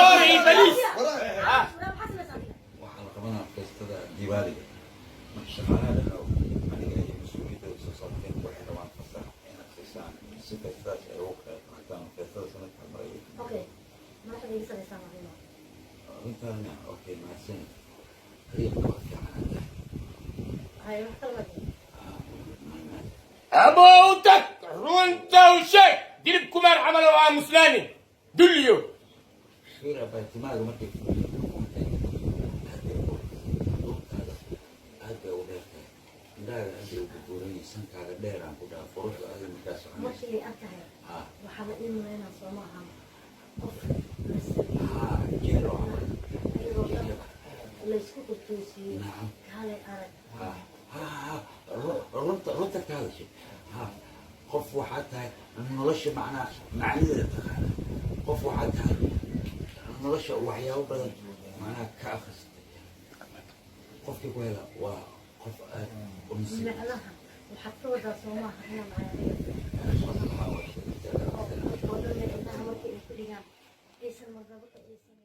طاري بليس waxaa la qabanaa feestada diiwaaliga marka shaqaalaha dhan aniga iyo mas-uuliyadda soo saarteen waxay rabaan fasax inaad siisaan si feestadaas ay ugu qayb qaataan feestada sanadka maray arrintaana okay mahadsan adiga waa fiican ابوتك رونتا وشيك ديرب كمان عملوا مع مسلمين دليو shira baatimaada markay aad bay u dheertahay indhaaga aad bay ugu buuranyihin sankaaga dheeraan ku dhaha furusha adiga markaas markii arkahay waxaa la ii malaynaa soo maaha qof jeero laysku kutuusiyey kale arag runta ka hadashay qof waxaa tahay nolosha macnaa macnadeeda taqaana qof waxaa tahay nolosha waxyaabo badan macnaha ka akhristay qofkii ku hela waa qof aad u nasiib micnaha waxaad ka wadaa soo maaha inaan markii ay ku dhigaan aysan magabo ka aysan